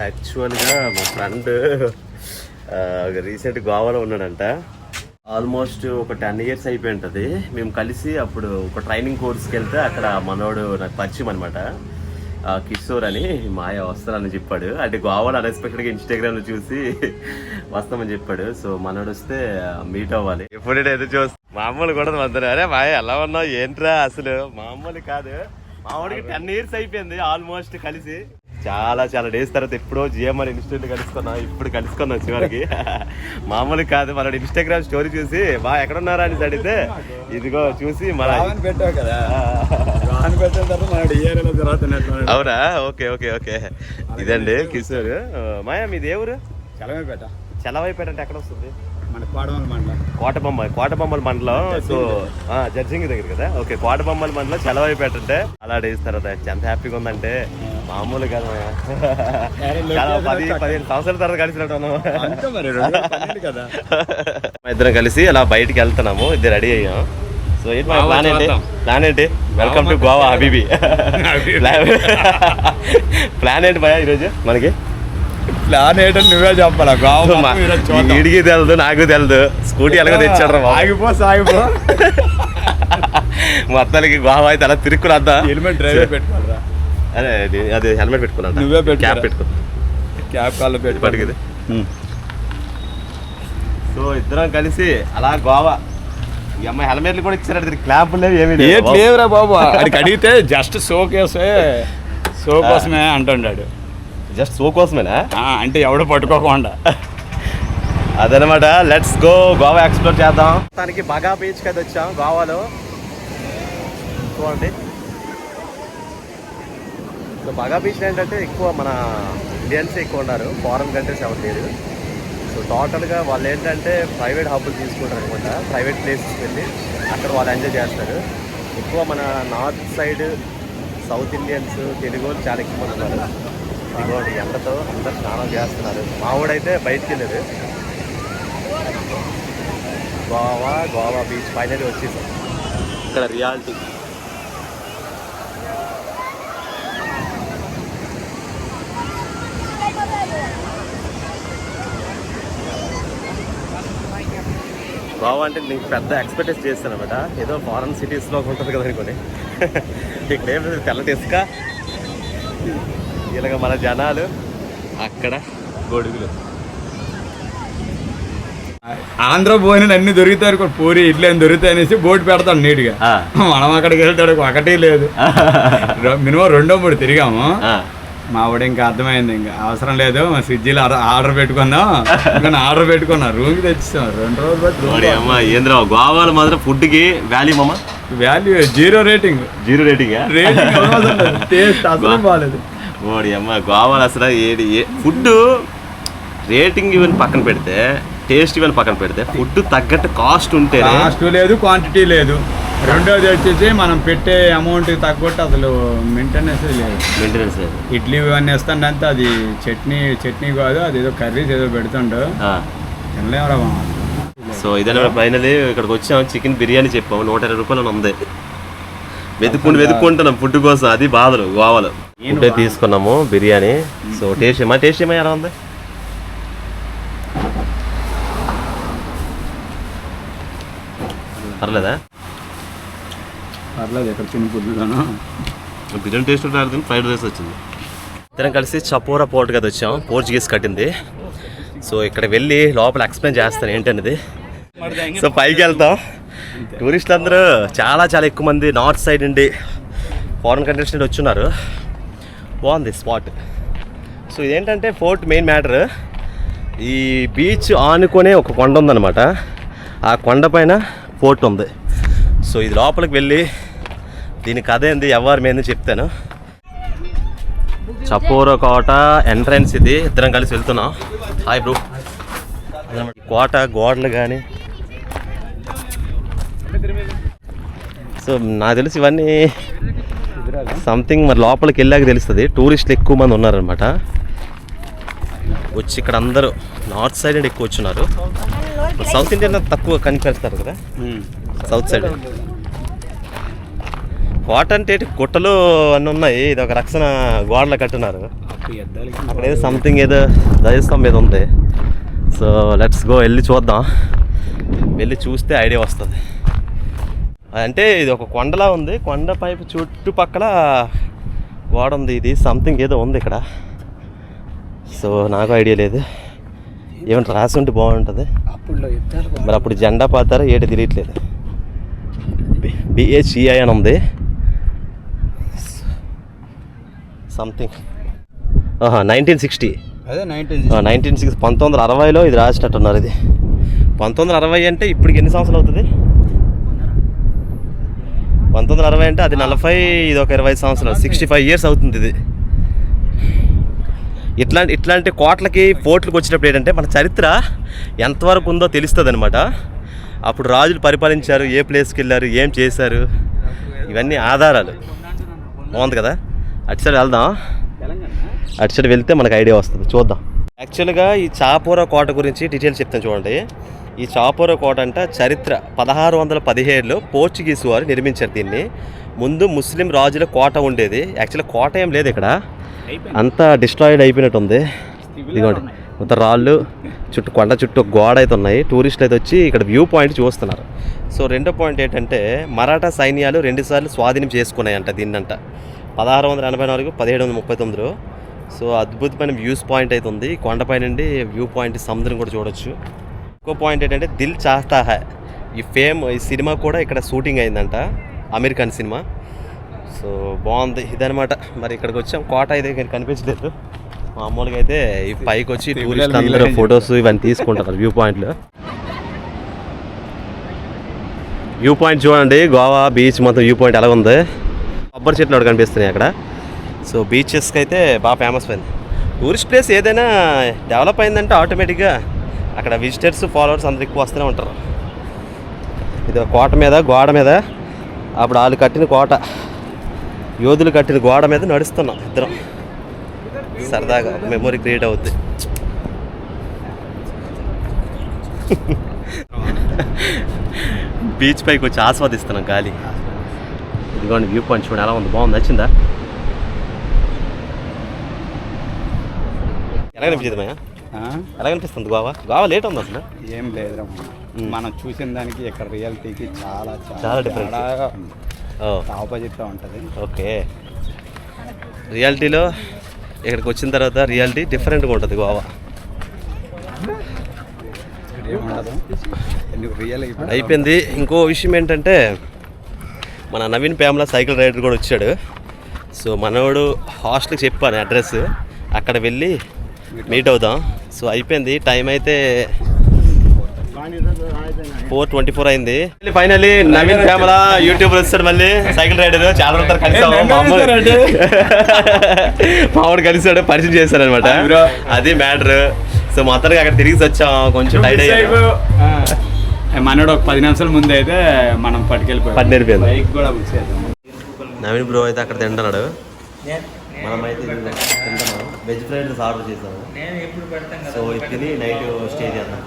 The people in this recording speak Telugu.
యాక్చువల్గా మా ఫ్రెండ్ రీసెంట్ గోవాలో ఉన్నాడంట. ఆల్మోస్ట్ ఒక 10 years అయిపోయి ఉంటుంది మేము కలిసి. అప్పుడు ఒక ట్రైనింగ్ కోర్స్కి వెళ్తే అక్కడ మనోడు నాకు పరిచయం అనమాట, కిషోర్ అని. మాయ వస్తానని చెప్పాడు. అంటే గోవాలో అన్ఎక్స్పెక్టెడ్గా ఇన్స్టాగ్రామ్లో చూసి వస్తామని చెప్పాడు. సో మనోడు వస్తే మీట్ అవ్వాలి. ఎప్పుడైతే ఎదురు చూస్తా మామూలు కూడా వద్దరు. అరే మాయ ఎలా ఉన్నావు ఏంట్రా, అసలు మామూలు కాదు. మా వాడికి 10 years అయిపోయింది ఆల్మోస్ట్ కలిసి. చాలా చాలా డేస్ తర్వాత ఎప్పుడో జిఎంఆర్ ఇన్స్టిట్యూట్ కలుసుకున్నాం. ఇప్పుడు కలుసుకున్నాం చివరికి. మామూలు కాదు. మన ఇన్స్టాగ్రామ్ స్టోరీ చూసి బాగా ఎక్కడున్నారా అని అడిగితే ఇదిగో చూసి మన పెట్టావు కదా. అవునా, ఓకే ఓకే ఓకే. ఇదండి కిషోర్. మాయా మీది ఏ ఊరు? చలవైపేట. చలవైపేట అంటే ఎక్కడ వస్తుంది? మన కోటబొమ్మల మండలం. సో జడ్జింగ్ దగ్గర కదా. ఓకే, కోటబొమ్మల మండలం చలవైపేట. అంటే అలా డేస్ తర్వాత ఎంత హ్యాపీగా ఉందంటే మామూలు కాదు. చాలా 10-15 సంవత్సరాల తర్వాత కలిసినట్టు ఇద్దరం కలిసి అలా బయటికి వెళ్తున్నాము. ఇద్దరు రెడీ అయ్యాం. సో ఏంటి మా ప్లాన్ ఏంటి? Welcome to Goa habibi. Plan ఏంటి భయ ఈరోజు మనకి? ప్లాన్ ఏంటని నువ్వే చెప్పాలా. వీడికి తెలదు నాకు తెలదు. స్కూటీ ఎలాగో తెచ్చాడు. ఆగిపో మొత్తానికి గోవా అయితే అలా తిరుక్కురాద్దా. హెల్మెట్ డ్రైవర్ పెట్టుకోరా. అదే అదే హెల్మెట్ పెట్టుకున్నా. నువ్వే క్యాప్ పెట్టుకో. క్యాప్ కాళ్ళు పెట్టుకోండి. సో ఇద్దరం కలిసి అలా గోవా. ఈ అమ్మాయి హెల్మెట్లు కూడా ఇచ్చారు. క్లాప్ లేవు ఏమీ లేవురా బాబు. అడిగి అడిగితే జస్ట్ షో కోసమే అంటున్నాడు. జస్ట్ షో కోసమేనా? అంటే ఎవడో పట్టుకోకుండా. అదనమాట. లెట్స్ గో గోవా ఎక్స్ప్లోర్ చేద్దాం. దానికి బాగా బీచ్కి అయితే వచ్చాం గోవాలో. చూడండి. సో బాగా బీచ్ ఏంటంటే ఎక్కువ మన ఇండియన్స్ ఎక్కువ ఉన్నారు, ఫారెన్ కంట్రీస్ ఎవరు లేరు. సో టోటల్గా వాళ్ళు ఏంటంటే ప్రైవేట్ హబ్బులు తీసుకుంటారు అనమాట. ప్రైవేట్ ప్లేసెస్కి వెళ్ళి అక్కడ వాళ్ళు ఎంజాయ్ చేస్తారు. ఎక్కువ మన north side south Indians, Telugu వాళ్ళు చాలా ఎక్కువ మంది ఉన్నారు. ఇదిగోండి ఎండతో అందరు స్నానం చేస్తున్నారు. మావాడైతే బయటికి వెళ్ళారు. గోవా బీచ్ ఫైనల్ వచ్చేసాం. ఇక్కడ రియాలిటీ. గోవా అంటే నీకు పెద్ద ఎక్స్పెక్టేషన్ చేస్తాను అనమాట. ఏదో ఫారెన్ సిటీస్లో ఉంటుంది కదా అనుకోని. ఇక్కడ ఏం తెల్లటి ఇసుక, ఇలాగ మన జనాలు, అక్కడ గొడుగులు. ఆంధ్ర పోయిన అన్ని దొరుకుతారు. పూరి ఇడ్లీ అని దొరుకుతాయి అనేసి బోర్డు పెడతాడు నీట్గా. మనం అక్కడికి వెళ్తాడు ఒకటి లేదు, మినిమం 2-3 తిరిగాము. మా వాడు ఇంకా అర్థమైంది, ఇంకా అవసరం లేదు స్విగ్గీలో ఆర్డర్ పెట్టుకుందాం. ఇంకా ఆర్డర్ పెట్టుకున్నా, రూమ్కి తెచ్చిస్తాం. 2 రోజులు ఏంద్రా గోవాలో మాత్రం ఫుడ్కి వాల్యూ 0 రేటింగ్. టేస్ట్ అసలు బాగాలేదు. ఓడి అమ్మ గోవాలో అసలు ఫుడ్ రేటింగ్ ఇవన్నీ పక్కన పెడితే, టేస్ట్ ఇవన్నీ పక్కన పెడితే, ఫుడ్ తగ్గట్టు కాస్ట్ ఉంటే కాస్ట్ లేదు, క్వాంటిటీ లేదు. రెండోది వచ్చేసి మనం పెట్టే అమౌంట్ తగ్గట్టు అసలు మెయింటెనెన్స్ లేదు. ఇడ్లీ ఇవన్నీ వేస్తాంటే అది చట్నీ కాదు, అది ఏదో కర్రీస్ ఏదో పెడుతుండో తినలేమరా. సో ఇదే ఫైనలీ ఇక్కడికి వచ్చాము. చికెన్ బిర్యానీ చెప్పాము, 120 రూపాయలు ఉంది. వెతుక్కుంటున్నాం ఫుడ్ కోసం. అది బాధలు గోవాలో. ఫుడ్ తీసుకున్నాము బిర్యానీ. సో టేస్ట్ ఏమో ఎలా ఉంది? పర్లేదా? పర్లేదు. ఎక్కడ చిన్న ఫుడ్లోనూ బిర్యానీ టేస్ట్ ఉంటుంది. ఫ్రైడ్ రైస్ వచ్చింది. ఇద్దరం కలిసి చపోరా పోర్ట్ కదా వచ్చాం. పోర్చుగీస్ కట్టింది. సో ఇక్కడ వెళ్ళి లోపల ఎక్స్ప్లెయిన్ చేస్తాను ఏంటనేది. సో పైకి వెళ్తాం. టూరిస్టులు అందరూ చాలా చాలా ఎక్కువ మంది నార్త్ సైడ్ నుండి, ఫారెన్ కంట్రీస్ నుండి వచ్చున్నారు. బాగుంది స్పాట్. సో ఇదేంటంటే ఫోర్ట్ మెయిన్ మ్యాటర్. ఈ బీచ్ ఆనుకునే ఒక కొండ ఉందన్నమాట. ఆ కొండ పైన ఫోర్ట్ ఉంది. సో ఇది లోపలికి వెళ్ళి దీని కథ ఏంది, ఎవరి మీద చెప్తాను. చపోరా కోట ఎంట్రన్స్ ఇది. ఇద్దరం కలిసి వెళ్తున్నాం. Hi bro. కోట గోడలు కానీ, సో నాకు తెలిసి ఇవన్నీ సంథింగ్ మరి లోపలికి వెళ్ళాక తెలుస్తుంది. టూరిస్టులు ఎక్కువ మంది ఉన్నారనమాట. వచ్చి ఇక్కడ అందరూ నార్త్ సైడ్ ఎక్కువ వచ్చున్నారు. సౌత్ ఇండియన్ తక్కువ కనిపెడతారు కదా సౌత్ సైడ్. కోట అంటే గుట్టలు అన్నీ ఉన్నాయి. ఇది ఒక రక్షణ గోడలు కట్టున్నారు. అక్కడ ఏదో సంథింగ్ ఏదో ధ్వజస్తంభం మీద ఉంది. సో లెట్స్ గో, వెళ్ళి చూద్దాం. వెళ్ళి చూస్తే ఐడియా వస్తుంది. అంటే ఇది ఒక కొండలా ఉంది, కొండ పైపు చుట్టుపక్కల గోడ ఉంది. ఇది సంథింగ్ ఏదో ఉంది ఇక్కడ. సో నాకు ఐడియా లేదు, ఏమంటే రాసి ఉంటే బాగుంటుంది. మరి అప్పుడు జెండా పాతారా ఏటి తెలియట్లేదు. BHEI అని ఉంది సంథింగ్. 1960 అదే 1960 ఇది రాసినట్టున్నారు. ఇది 1960 అంటే ఇప్పటికి ఎన్ని సంవత్సరాలు అవుతుంది? 1960 అంటే అది 40, ఇది ఒక 20 సంవత్సరాలు, 65 years అవుతుంది. ఇది ఇట్లాంటి కోట్లకి ఫోర్ట్లకు వచ్చినప్పుడు ఏంటంటే మన చరిత్ర ఎంతవరకు ఉందో తెలుస్తుంది అనమాట. అప్పుడు రాజులు పరిపాలించారు, ఏ ప్లేస్కి వెళ్ళారు, ఏం చేశారు, ఇవన్నీ ఆధారాలు. బాగుంది కదా. అటు సైడ్ వెళ్దాం, అటు సైడ్ వెళ్తే మనకు ఐడియా వస్తుంది. చూద్దాం. యాక్చువల్గా ఈ చాపోరా కోట గురించి డీటెయిల్స్ చెప్తాను చూడండి. ఈ చాపోరా కోట అంట చరిత్ర 1617లో పోర్చుగీస్ వారు నిర్మించారు దీన్ని. ముందు ముస్లిం రాజుల కోట ఉండేది. యాక్చువల్గా కోట ఏం లేదు ఇక్కడ, అంతా డిస్ట్రాయిడ్ అయిపోయినట్టు ఉంది. ఇదిగోండి మొత్తం రాళ్ళు, చుట్టూ కొండ చుట్టూ గోడ అయితే ఉన్నాయి. టూరిస్టులు అయితే వచ్చి ఇక్కడ వ్యూ పాయింట్ చూస్తున్నారు. సో రెండో పాయింట్ ఏంటంటే మరాఠా సైన్యాలు 2 సార్లు స్వాధీనం చేసుకున్నాయంట దీన్నంట, 1684, 1739లో. సో అద్భుతమైన వ్యూస్ పాయింట్ అయితే ఉంది. కొండపై నుండి వ్యూ పాయింట్, సముద్రం కూడా చూడొచ్చు. ఇంకో పాయింట్ ఏంటంటే దిల్ చాహతా హై, ఈ సినిమా కూడా ఇక్కడ షూటింగ్ అయిందంట, అమెరికన్ సినిమా. సో బాగుంది ఇదనమాట. మరి ఇక్కడికి వచ్చాం, కోట అయితే కనిపించలేదు. మామూలుగా అయితే ఈ పైకి వచ్చి టూరిస్ట్ అందరూ ఫొటోస్ ఇవన్నీ తీసుకుంటారు వ్యూ పాయింట్లో. వ్యూ పాయింట్ చూడండి, గోవా బీచ్ మొత్తం వ్యూ పాయింట్ ఎలా ఉంది. కొబ్బరి చెట్లు ఒకటి కనిపిస్తున్నాయి అక్కడ. సో బీచెస్కి అయితే బాగా ఫేమస్ అయింది. టూరిస్ట్ ప్లేస్ ఏదైనా డెవలప్ అయిందంటే ఆటోమేటిక్గా అక్కడ విజిటర్స్, ఫాలోవర్స్ అందరు ఎక్కువ వస్తూనే ఉంటారు. ఇది కోట మీద, గోడ మీద, అప్పుడు వాళ్ళు కట్టిన కోట, యోధులు కట్టిన గోడ మీద నడుస్తున్నాం ఇద్దరం. సరదాగా మెమొరీ క్రియేట్ అవుద్ది. బీచ్ పైకి వచ్చి ఆస్వాదిస్తున్నాం గాలి. ఇదిగోండి వ్యూ పాయింట్ చూడండి ఎలా ఉంది, బాగుంది, నచ్చిందా? ఎలా కనిపించింది మయ్య? ఎలా కనిపిస్తుంది గోవా? గోవా లేట్ ఉంది అసలు. ఏం లేదు, మనం చూసిన దానికి ఇక్కడ రియాలిటీకి చాలా డిఫరెంట్, ఆపోజిట్గా ఉంటుంది. ఓకే, రియాలిటీలో ఇక్కడికి వచ్చిన తర్వాత రియాలిటీ డిఫరెంట్గా ఉంటుంది గోవా. అయిపోయింది. ఇంకో విషయం ఏంటంటే మన నవీన్ ప్యామ్లా సైకిల్ రైడర్ కూడా వచ్చాడు. సో మనోడు హాస్టల్కి చెప్పాను అడ్రస్, అక్కడ వెళ్ళి మీట్ అవుదాం. సో అయిపోయింది, టైం అయితే 4:24 అయింది. ఫైనల్లీ నవీన్ ప్యామ్లా యూట్యూబర్ వస్తాడు, మళ్ళీ సైకిల్ రైడర్. చాలా రోజులు కలిసాము, మామూలు కలిసాడు, పరిచయం చేశాడు అనమాట. అది మ్యాటర్. సో మొత్తానికి అక్కడ తిరిగి వచ్చాం, కొంచెం టైడ్ అయ్యాము. మనోడు ఒక 10 నిమిషాల ముందు అయితే మనం పట్టుకెళ్ళిపోయి బైక్ కూడా బుక్ చేద్దాం. నవీన్ బ్రో అయితే అక్కడ తింటున్నాడు, మనమైతే తింటున్నాం. వెజ్ ఫ్రైడ్ రైస్ ఆర్డర్ చేసాము. సో ఇది తిని నైట్ స్టే చేద్దాం.